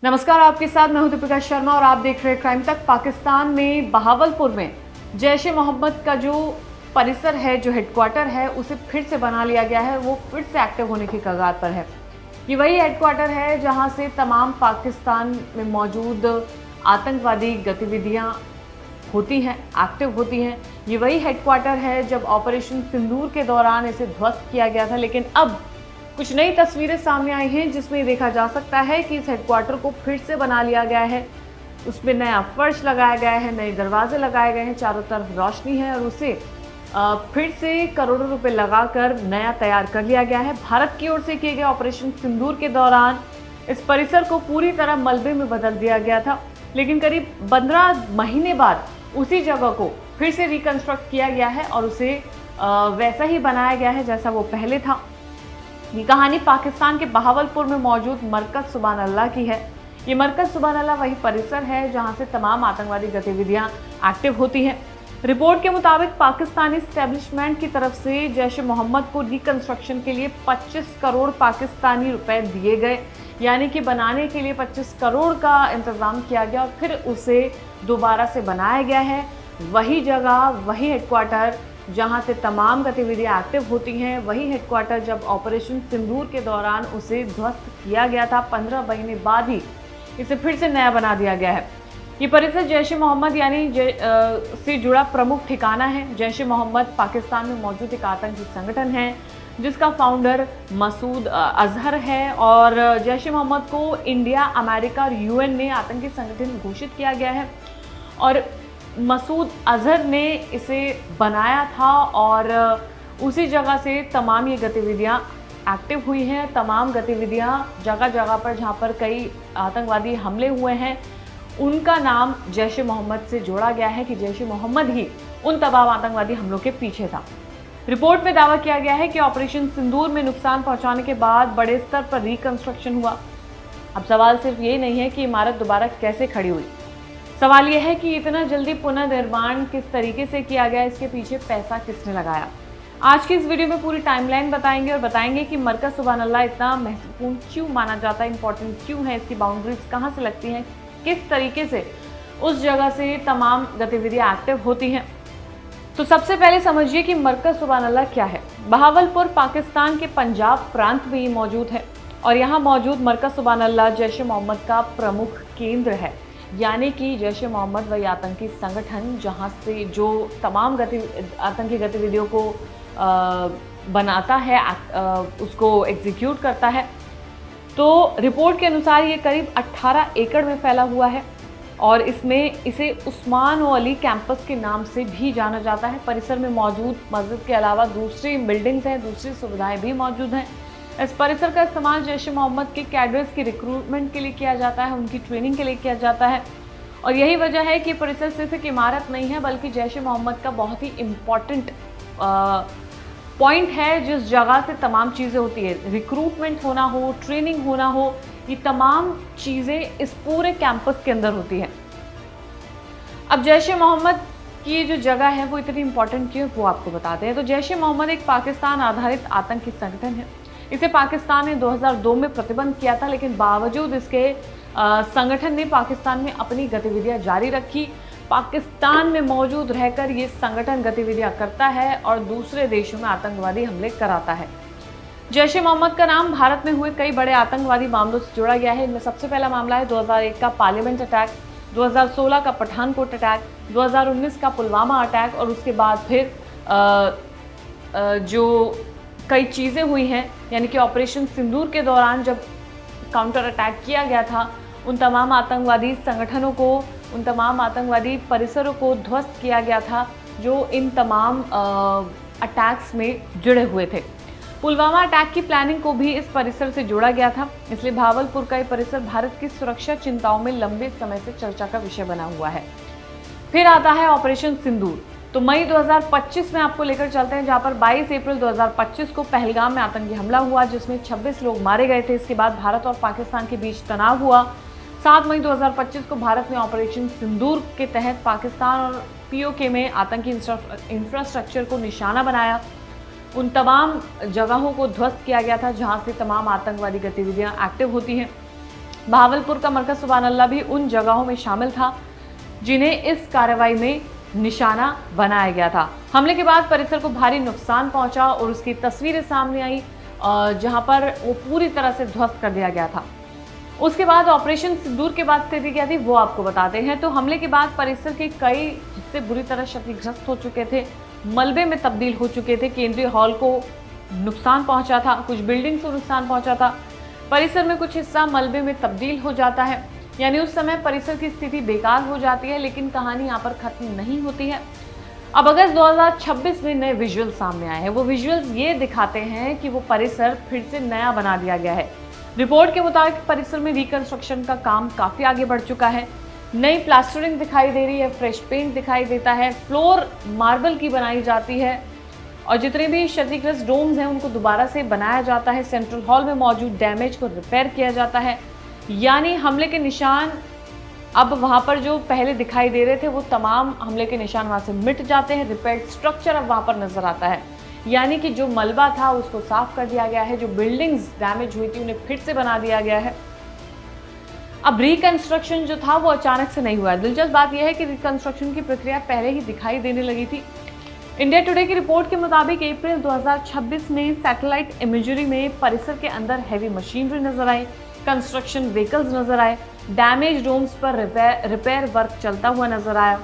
नमस्कार, आपके साथ मैं हूं दीपिका शर्मा और आप देख रहे हैं क्राइम तक। पाकिस्तान में बहावलपुर में जैश ए मोहम्मद का जो परिसर है, जो हेडक्वार्टर है, उसे फिर से बना लिया गया है। वो फिर से एक्टिव होने की कगार पर है। ये वही हेडक्वार्टर है जहां से तमाम पाकिस्तान में मौजूद आतंकवादी गतिविधियां होती हैं, एक्टिव होती हैं। ये वही हेडक्वार्टर है जब ऑपरेशन सिंदूर के दौरान इसे ध्वस्त किया गया था। लेकिन अब कुछ नई तस्वीरें सामने आई हैं जिसमें देखा जा सकता है कि इस हेडक्वार्टर को फिर से बना लिया गया है। उसमें नया फर्श लगाया गया है, नए दरवाजे लगाए गए हैं, चारों तरफ रोशनी है और उसे फिर से करोड़ों रुपए लगाकर नया तैयार कर लिया गया है। भारत की ओर से किए गए ऑपरेशन सिंदूर के दौरान इस परिसर को पूरी तरह मलबे में बदल दिया गया था, लेकिन करीब 15 महीने बाद उसी जगह को फिर से रिकंस्ट्रक्ट किया गया है और उसे वैसा ही बनाया गया है जैसा वो पहले था। ये कहानी पाकिस्तान के बहावलपुर में मौजूद मरकज सुभान अल्लाह की है। ये मरकज सुभान अल्लाह वही परिसर है जहां से तमाम आतंकवादी गतिविधियां एक्टिव होती हैं। रिपोर्ट के मुताबिक पाकिस्तानी एस्टेब्लिशमेंट की तरफ से जैश ए मोहम्मद को रिकंस्ट्रक्शन के लिए 25 करोड़ पाकिस्तानी रुपए दिए गए, यानी कि बनाने के लिए 25 करोड़ का इंतजाम किया गया और फिर उसे दोबारा से बनाया गया है। वही जगह, वही हेडक्वार्टर जहां से तमाम गतिविधियां एक्टिव होती हैं, वही हेडक्वार्टर जब ऑपरेशन सिंदूर के दौरान उसे ध्वस्त किया गया था। 15 महीने बाद ही इसे फिर से नया बना दिया गया है। ये परिसर जैश ए मोहम्मद से जुड़ा प्रमुख ठिकाना है। जैश ए मोहम्मद पाकिस्तान में मौजूद एक आतंकी संगठन है जिसका फाउंडर मसूद अजहर है और जैश ए मोहम्मद को इंडिया, अमेरिका और यूएन ने आतंकी संगठन घोषित किया गया है और मसूद अजहर ने इसे बनाया था और उसी जगह से तमाम ये गतिविधियां एक्टिव हुई हैं। तमाम गतिविधियां जगह जगह पर जहां पर कई आतंकवादी हमले हुए हैं उनका नाम जैश ए मोहम्मद से जोड़ा गया है कि जैश ए मोहम्मद ही उन तमाम आतंकवादी हमलों के पीछे था। रिपोर्ट में दावा किया गया है कि ऑपरेशन सिंदूर में नुकसान पहुंचाने के बाद बड़े स्तर पर रिकंस्ट्रक्शन हुआ। अब सवाल सिर्फ ये नहीं है कि इमारत दोबारा कैसे खड़ी हुई, सवाल यह है कि इतना जल्दी पुनर्निर्माण किस तरीके से किया गया, इसके पीछे पैसा किसने लगाया। आज की इस वीडियो में पूरी टाइमलाइन बताएंगे और बताएंगे कि मरकज सुभान अल्लाह इतना महत्वपूर्ण क्यों माना जाता है, इंपॉर्टेंट क्यों है, इसकी बाउंड्रीज कहाँ से लगती हैं, किस तरीके से उस जगह से तमाम गतिविधियां एक्टिव होती हैं। तो सबसे पहले समझिए कि मरकज सुभान अल्लाह क्या है। बहावलपुर पाकिस्तान के पंजाब प्रांत में ये मौजूद है और यहाँ मौजूद मरकज सुभान अल्लाह जैश ए मोहम्मद का प्रमुख केंद्र है, यानी कि जैश ए मोहम्मद वही आतंकी संगठन जहां से जो तमाम आतंकी गतिविधियों को बनाता है, उसको एग्जीक्यूट करता है। तो रिपोर्ट के अनुसार ये करीब 18 एकड़ में फैला हुआ है और इसे उस्मान व अली कैंपस के नाम से भी जाना जाता है। परिसर में मौजूद मस्जिद के अलावा दूसरी बिल्डिंग्स हैं, दूसरी सुविधाएं भी मौजूद हैं। इस परिसर का इस्तेमाल जैश ए मोहम्मद के कैडर्स की रिक्रूटमेंट के लिए किया जाता है, उनकी ट्रेनिंग के लिए किया जाता है और यही वजह है कि परिसर सिर्फ एक इमारत नहीं है बल्कि जैश ए मोहम्मद का बहुत ही इम्पॉर्टेंट पॉइंट है जिस जगह से तमाम चीज़ें होती है। रिक्रूटमेंट होना हो, ट्रेनिंग होना हो, ये तमाम चीज़ें इस पूरे कैंपस के अंदर होती हैं। अब जैश ए मोहम्मद की ये जो जगह है वो इतनी इंपॉर्टेंट क्यों है वो आपको बताते हैं। तो जैश ए मोहम्मद एक पाकिस्तान आधारित आतंकी संगठन है। इसे पाकिस्तान ने 2002 में प्रतिबंध किया था, लेकिन बावजूद इसके संगठन ने पाकिस्तान में अपनी गतिविधियां जारी रखी। पाकिस्तान में मौजूद रहकर ये संगठन गतिविधियां करता है और दूसरे देशों में आतंकवादी हमले कराता है। जैश ए मोहम्मद का नाम भारत में हुए कई बड़े आतंकवादी मामलों से जोड़ा गया है। इनमें सबसे पहला मामला है 2001 का पार्लियामेंट अटैक, 2016 का पठानकोट अटैक, 2019 का पुलवामा अटैक और उसके बाद फिर जो कई चीज़ें हुई हैं, यानी कि ऑपरेशन सिंदूर के दौरान जब काउंटर अटैक किया गया था, उन तमाम आतंकवादी संगठनों को, उन तमाम आतंकवादी परिसरों को ध्वस्त किया गया था जो इन तमाम अटैक्स में जुड़े हुए थे। पुलवामा अटैक की प्लानिंग को भी इस परिसर से जोड़ा गया था, इसलिए भावलपुर का ये परिसर भारत की सुरक्षा चिंताओं में लंबे समय से चर्चा का विषय बना हुआ है। फिर आता है ऑपरेशन सिंदूर। तो मई 2025 में आपको लेकर चलते हैं, जहां पर 22 अप्रैल 2025 को पहलगाम में आतंकी हमला हुआ जिसमें 26 लोग मारे गए थे। इसके बाद भारत और पाकिस्तान के बीच तनाव हुआ। 7 मई 2025 को भारत ने ऑपरेशन सिंदूर के तहत पाकिस्तान और पीओके में आतंकी इंफ्रास्ट्रक्चर को निशाना बनाया। उन तमाम जगहों को ध्वस्त किया गया था जहां से तमाम आतंकवादी गतिविधियां एक्टिव होती हैं। बहावलपुर का मरकज सुभान अल्लाह भी उन जगहों में शामिल था जिन्हें इस कार्रवाई में निशाना बनाया गया था। हमले के बाद परिसर को भारी नुकसान पहुंचा और उसकी तस्वीरें सामने आई जहां पर वो पूरी तरह से ध्वस्त कर दिया गया था। उसके बाद ऑपरेशन सिंदूर के बाद स्थिति क्या थी वो आपको बताते हैं। तो हमले के बाद परिसर के कई हिस्से बुरी तरह क्षतिग्रस्त हो चुके थे, मलबे में तब्दील हो चुके थे। केंद्रीय हॉल को नुकसान पहुंचा था, कुछ बिल्डिंग्स को नुकसान पहुंचा था, परिसर में कुछ हिस्सा मलबे में तब्दील हो जाता है, यानी उस समय परिसर की स्थिति बेकार हो जाती है। लेकिन कहानी यहाँ पर खत्म नहीं होती है। अब अगस्त 2026 में नए विजुअल सामने आए हैं। वो विजुअल्स ये दिखाते हैं कि वो परिसर फिर से नया बना दिया गया है। रिपोर्ट के मुताबिक परिसर में रिकंस्ट्रक्शन का काम काफी आगे बढ़ चुका है। नई प्लास्टरिंग दिखाई दे रही है, फ्रेश पेंट दिखाई देता है, फ्लोर मार्बल की बनाई जाती है और जितने भी क्षतिग्रस्त डोम्स हैं उनको दोबारा से बनाया जाता है। सेंट्रल हॉल में मौजूद डैमेज को रिपेयर किया जाता है, यानी हमले के निशान अब वहां पर जो पहले दिखाई दे रहे थे वो तमाम हमले के निशान वहां से मिट जाते हैं। रिपेयर्ड स्ट्रक्चर अब वहां पर नजर आता है, यानी कि जो मलबा था उसको साफ कर दिया गया है, जो बिल्डिंग्स डैमेज हुई थी उन्हें फिर से बना दिया गया है। अब रिकंस्ट्रक्शन जो था वो अचानक से नहीं हुआ है। दिलचस्प बात यह है कि रिकंस्ट्रक्शन की प्रक्रिया पहले ही दिखाई देने लगी थी। इंडिया टुडे की रिपोर्ट के मुताबिक अप्रैल 2026 में सैटेलाइट इमेजरी में परिसर के अंदर हैवी मशीनरी नजर आई, कंस्ट्रक्शन व्हीकल्स नजर आए, डैमेज डोम्स पर रिपेयर वर्क चलता हुआ नजर आया।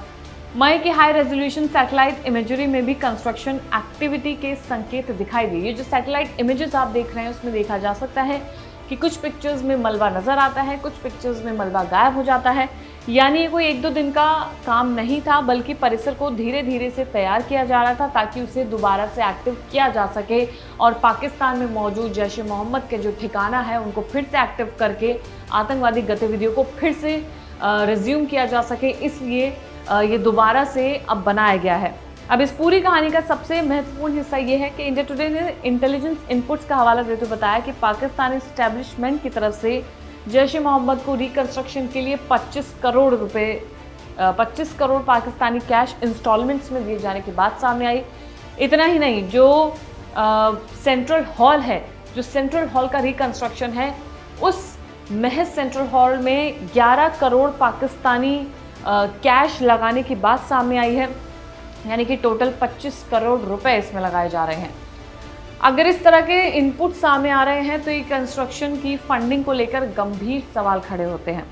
मई की हाई रेजोल्यूशन सैटेलाइट इमेजरी में भी कंस्ट्रक्शन एक्टिविटी के संकेत दिखाई दिए। ये जो सैटेलाइट इमेजेस आप देख रहे हैं उसमें देखा जा सकता है कि कुछ पिक्चर्स में मलबा नजर आता है, कुछ पिक्चर्स में मलबा गायब हो जाता है। यानी ये कोई 1-2 दिन का काम नहीं था, बल्कि परिसर को धीरे धीरे से तैयार किया जा रहा था ताकि उसे दोबारा से एक्टिव किया जा सके और पाकिस्तान में मौजूद जैश ए मोहम्मद के जो ठिकाना है उनको फिर से एक्टिव करके आतंकवादी गतिविधियों को फिर से रिज्यूम किया जा सके। इसलिए ये दोबारा से अब बनाया गया है। अब इस पूरी कहानी का सबसे महत्वपूर्ण हिस्सा ये है कि इंडिया टुडे ने इंटेलिजेंस इनपुट्स का हवाला देते हुए बताया कि पाकिस्तानी एस्टेब्लिशमेंट की तरफ से जैश ए मोहम्मद को रिकंस्ट्रक्शन के लिए 25 करोड़ रुपए 25 करोड़ पाकिस्तानी कैश इंस्टॉलमेंट्स में दिए जाने की बात सामने आई। इतना ही नहीं, जो सेंट्रल हॉल है, जो सेंट्रल हॉल का रिकंस्ट्रक्शन है, उस महज सेंट्रल हॉल में 11 करोड़ पाकिस्तानी कैश लगाने की बात सामने आई है, यानी कि टोटल 25 करोड़ रुपए इसमें लगाए जा रहे हैं। अगर इस तरह के इनपुट सामने आ रहे हैं तो ये कंस्ट्रक्शन की फंडिंग को लेकर गंभीर सवाल खड़े होते हैं।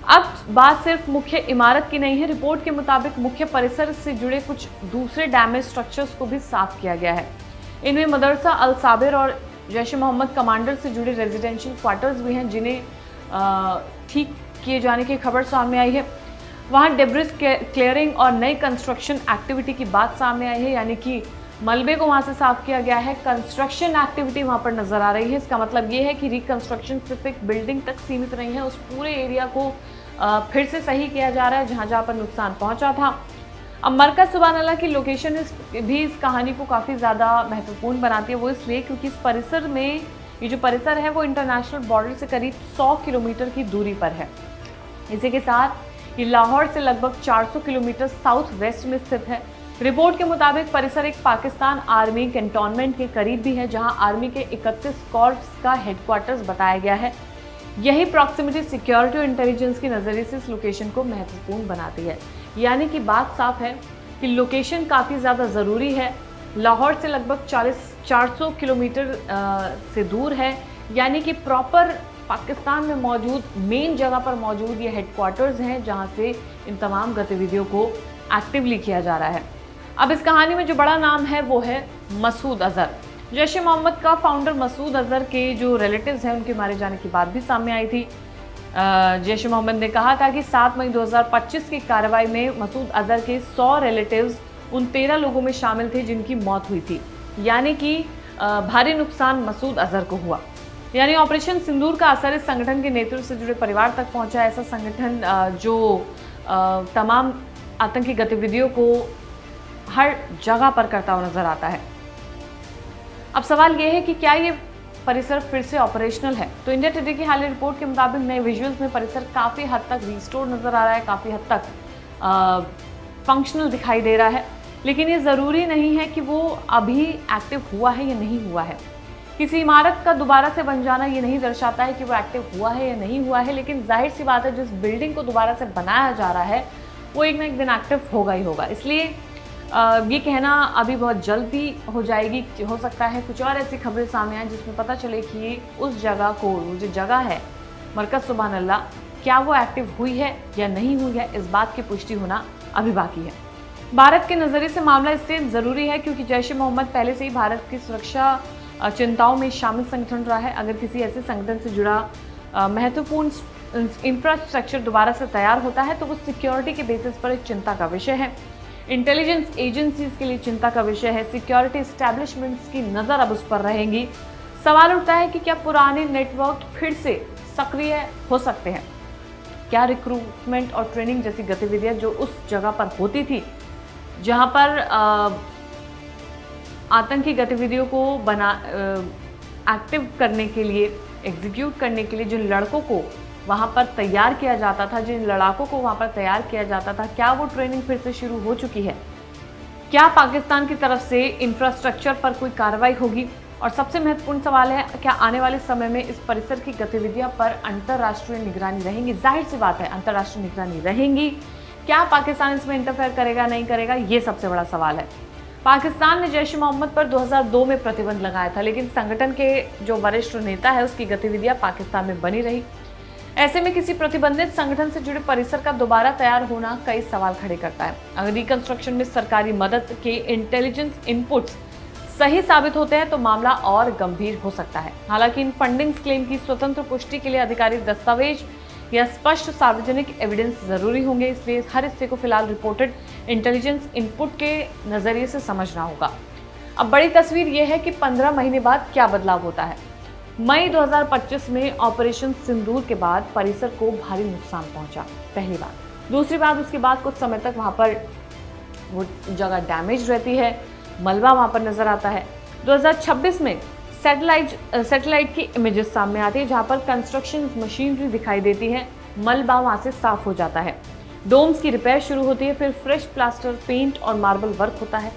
अब बात सिर्फ मुख्य इमारत की नहीं है। रिपोर्ट के मुताबिक मुख्य परिसर से जुड़े कुछ दूसरे डैमेज स्ट्रक्चर्स को भी साफ किया गया है। इनमें मदरसा अल साबिर और जैश ए मोहम्मद कमांडर से जुड़े रेजिडेंशियल क्वार्टर्स भी हैं जिन्हें ठीक किए जाने की खबर सामने आई है। वहाँ डेब्रिस क्लियरिंग और नई कंस्ट्रक्शन एक्टिविटी की बात सामने आई है, यानी कि मलबे को वहाँ से साफ किया गया है, कंस्ट्रक्शन एक्टिविटी वहाँ पर नज़र आ रही है। इसका मतलब ये है कि रिकंस्ट्रक्शन सिर्फ एक बिल्डिंग तक सीमित नहीं है, उस पूरे एरिया को फिर से सही किया जा रहा है जहाँ जहाँ पर नुकसान पहुँचा था। अब मरकज सुभान अल्लाह की लोकेशन इस कहानी को काफ़ी ज़्यादा महत्वपूर्ण बनाती है। वो इसलिए क्योंकि इस परिसर में, ये जो परिसर है वो इंटरनेशनल बॉर्डर से करीब 100 किलोमीटर की दूरी पर है। इसी के साथ ये लाहौर से लगभग 400 किलोमीटर साउथ वेस्ट में स्थित है। रिपोर्ट के मुताबिक परिसर एक पाकिस्तान आर्मी कैंटोनमेंट के करीब भी है, जहां आर्मी के 31 कॉर्प्स का हेडक्वार्टर्स बताया गया है। यही प्रॉक्सिमिटी सिक्योरिटी और इंटेलिजेंस के नज़रिए से इस लोकेशन को महत्वपूर्ण बनाती है। यानी कि बात साफ है कि लोकेशन काफ़ी ज़्यादा ज़रूरी है। लाहौर से लगभग 400 किलोमीटर से दूर है, यानी कि प्रॉपर पाकिस्तान में मौजूद मेन जगह पर मौजूद ये हेडक्वार्टर्स हैं जहां से इन तमाम गतिविधियों को एक्टिवली किया जा रहा है। अब इस कहानी में जो बड़ा नाम है वो है मसूद अजहर। जैश ए मोहम्मद का फाउंडर मसूद अजहर के जो रिलेटिव्स हैं उनके मारे जाने की बात भी सामने आई थी। जैश ए मोहम्मद ने कहा था कि 7 मई 2025 की कार्रवाई में मसूद अजहर के 100 रिलेटिव्स उन 13 लोगों में शामिल थे जिनकी मौत हुई थी, यानी कि भारी नुकसान मसूद अजहर को हुआ। यानी ऑपरेशन सिंदूर का असर इस संगठन के नेतृत्व से जुड़े परिवार तक पहुंचा। ऐसा संगठन जो तमाम आतंकी गतिविधियों को हर जगह पर करता हुआ नजर आता है। अब सवाल ये है कि क्या ये परिसर फिर से ऑपरेशनल है? तो इंडिया टुडे की हालिया रिपोर्ट के मुताबिक नए विजुअल्स में परिसर काफ़ी हद तक रिस्टोर नजर आ रहा है, काफ़ी हद तक फंक्शनल दिखाई दे रहा है। लेकिन ये ज़रूरी नहीं है कि वो अभी एक्टिव हुआ है या नहीं हुआ है। किसी इमारत का दोबारा से बन जाना ये नहीं दर्शाता है कि वो एक्टिव हुआ है या नहीं हुआ है, लेकिन जाहिर सी बात है जिस बिल्डिंग को दोबारा से बनाया जा रहा है वो एक ना एक दिन एक्टिव होगा ही होगा। इसलिए ये कहना अभी बहुत जल्दी हो जाएगी। हो सकता है कुछ और ऐसी खबरें सामने आए जिसमें पता चले कि उस जगह को, जो जगह है मरकज़ सुभान अल्लाह, क्या वो एक्टिव हुई है या नहीं हुई है, इस बात की पुष्टि होना अभी बाकी है। भारत के नज़रिए से मामला इसलिए ज़रूरी है क्योंकि जैश ए मोहम्मद पहले से ही भारत की सुरक्षा चिंताओं में शामिल संगठन रहा है। अगर किसी ऐसे संगठन से जुड़ा महत्वपूर्ण इंफ्रास्ट्रक्चर दोबारा से तैयार होता है तो वो सिक्योरिटी के बेसिस पर एक चिंता का विषय है, इंटेलिजेंस एजेंसीज के लिए चिंता का विषय है, सिक्योरिटी एस्टैब्लिशमेंट्स की नज़र अब उस पर रहेंगी। सवाल उठता है कि क्या पुराने नेटवर्क फिर से सक्रिय हो सकते हैं? क्या रिक्रूटमेंट और ट्रेनिंग जैसी गतिविधियां जो उस जगह पर होती थी, जहां पर आतंकी गतिविधियों को एक्टिव करने के लिए, एग्जीक्यूट करने के लिए जिन लड़कों को वहां पर तैयार किया जाता था, जिन लड़ाकों को वहां पर तैयार किया जाता था, क्या वो ट्रेनिंग फिर से शुरू हो चुकी है? क्या पाकिस्तान की तरफ से इंफ्रास्ट्रक्चर पर कोई कार्रवाई होगी? और सबसे महत्वपूर्ण सवाल है, क्या आने वाले समय में इस परिसर की गतिविधियां पर अंतर्राष्ट्रीय निगरानी रहेंगी? जाहिर सी बात है अंतर्राष्ट्रीय निगरानी रहेंगी। क्या पाकिस्तान इसमें इंटरफेयर करेगा, नहीं करेगा, ये सबसे बड़ा सवाल है। पाकिस्तान ने जैश ए मोहम्मद पर 2002 में प्रतिबंध लगाया था, लेकिन संगठन के जो वरिष्ठ नेता है उसकी गतिविधियां पाकिस्तान में बनी रही। ऐसे में किसी प्रतिबंधित संगठन से जुड़े परिसर का दोबारा तैयार होना कई सवाल खड़े करता है। अगर रिकंस्ट्रक्शन में सरकारी मदद के इंटेलिजेंस इनपुट्स सही साबित होते हैं तो मामला और गंभीर हो सकता है। हालांकि इन फंडिंग्स क्लेम की स्वतंत्र पुष्टि के लिए आधिकारिक दस्तावेज या स्पष्ट सार्वजनिक एविडेंस जरूरी होंगे, इसलिए हर हिस्से को फिलहाल रिपोर्टेड इंटेलिजेंस इनपुट के नजरिए से समझना होगा। अब बड़ी तस्वीर यह है कि 15 महीने बाद क्या बदलाव होता है। मई 2025 में ऑपरेशन सिंदूर के बाद परिसर को भारी नुकसान पहुंचा, पहली बात। दूसरी बात, उसके बाद कुछ समय तक वहां पर वो जगह डैमेज रहती है, मलबा वहां पर नजर आता है। 2026 में सैटेलाइट की इमेजेस सामने आती है जहां पर कंस्ट्रक्शन मशीनरी दिखाई देती है, मलबा वहां से साफ हो जाता है, डोम्स की रिपेयर शुरू होती है, फिर फ्रेश प्लास्टर, पेंट और मार्बल वर्क होता है।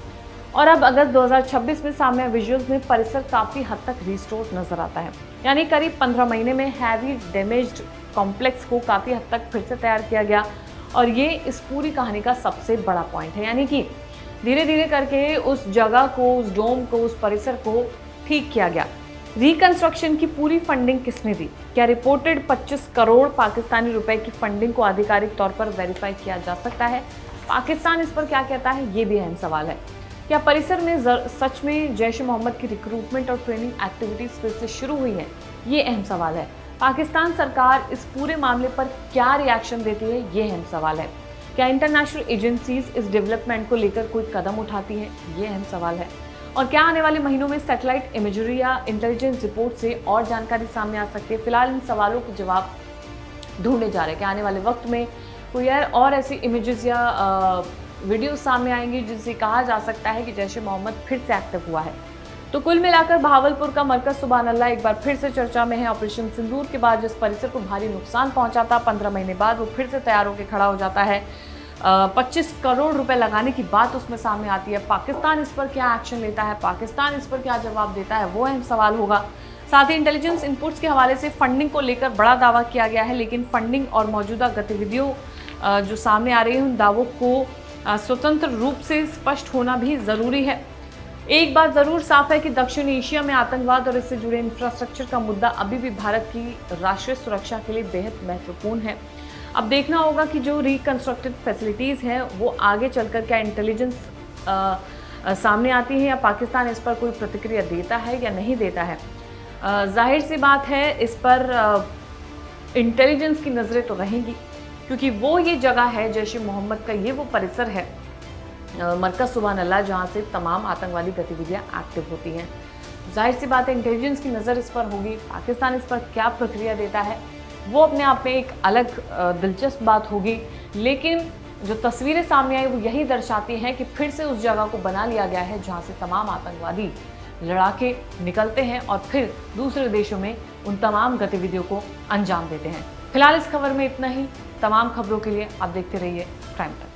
और अब अगस्त 2026 में सामने विजुअल्स में परिसर काफी हद तक रिस्टोर नजर आता है। यानी करीब 15 महीने में हैवी डैमेज्ड कॉम्प्लेक्स को काफी हद तक फिर से तैयार किया गया। और ये इस पूरी कहानी का सबसे बड़ा पॉइंट है, यानी कि धीरे धीरे करके उस जगह को, उस डोम को, उस परिसर को ठीक किया गया। रिकंस्ट्रक्शन की पूरी फंडिंग किसने दी? क्या रिपोर्टेड 25 करोड़ पाकिस्तानी रुपए की फंडिंग को आधिकारिक तौर पर वेरीफाई किया जा सकता है? पाकिस्तान इस पर क्या कहता है, ये भी अहम सवाल है। क्या परिसर में सच में जैश ए मोहम्मद की रिक्रूटमेंट और ट्रेनिंग एक्टिविटीज फिर से शुरू हुई है? ये अहम सवाल है। पाकिस्तान सरकार इस पूरे मामले पर क्या रिएक्शन देती है, ये अहम सवाल है। क्या इंटरनेशनल एजेंसीज इस डेवलपमेंट को लेकर कोई कदम उठाती हैं, ये अहम सवाल है। और क्या आने वाले महीनों में सैटेलाइट इमेजरी या इंटेलिजेंस रिपोर्ट से और जानकारी सामने आ सकती है? फिलहाल इन सवालों के जवाब ढूंढे जा रहे हैं। क्या आने वाले वक्त में कोई और ऐसी इमेजेस या वीडियो सामने आएंगी जिससे कहा जा सकता है कि जैश ए मोहम्मद फिर से एक्टिव हुआ है? तो कुल मिलाकर भावलपुर का मरकज सुभान अल्लाह एक बार फिर से चर्चा में है। ऑपरेशन सिंदूर के बाद जिस परिसर को भारी नुकसान पहुंचा था, 15 महीने बाद वो फिर से तैयार होकर खड़ा हो जाता है। 25 करोड़ रुपए लगाने की बात उसमें सामने आती है। पाकिस्तान इस पर क्या एक्शन लेता है, पाकिस्तान इस पर क्या जवाब देता है, वो अहम सवाल होगा। साथ ही इंटेलिजेंस इनपुट्स के हवाले से फंडिंग को लेकर बड़ा दावा किया गया है, लेकिन फंडिंग और मौजूदा गतिविधियों जो सामने आ रही है उन दावों को स्वतंत्र रूप से स्पष्ट होना भी ज़रूरी है। एक बात ज़रूर साफ है कि दक्षिण एशिया में आतंकवाद और इससे जुड़े इंफ्रास्ट्रक्चर का मुद्दा अभी भी भारत की राष्ट्रीय सुरक्षा के लिए बेहद महत्वपूर्ण है। अब देखना होगा कि जो रिकंस्ट्रक्टेड फैसिलिटीज़ हैं वो आगे चलकर क्या इंटेलिजेंस सामने आती है या पाकिस्तान इस पर कोई प्रतिक्रिया देता है या नहीं देता है। जाहिर सी बात है इस पर इंटेलिजेंस की नज़रें तो रहेंगी, क्योंकि वो ये जगह है, जैश ए मोहम्मद का ये वो परिसर है, मरकज सुभान अल्लाह, जहाँ से तमाम आतंकवादी गतिविधियाँ एक्टिव होती हैं। जाहिर सी बात है इंटेलिजेंस की नज़र इस पर होगी। पाकिस्तान इस पर क्या प्रक्रिया देता है वो अपने आप में एक अलग दिलचस्प बात होगी, लेकिन जो तस्वीरें सामने आई वो यही दर्शाती हैं कि फिर से उस जगह को बना लिया गया है जहाँ से तमाम आतंकवादी लड़ाके निकलते हैं और फिर दूसरे देशों में उन तमाम गतिविधियों को अंजाम देते हैं। फिलहाल इस खबर में इतना ही। तमाम खबरों के लिए आप देखते रहिए प्राइम टाइम।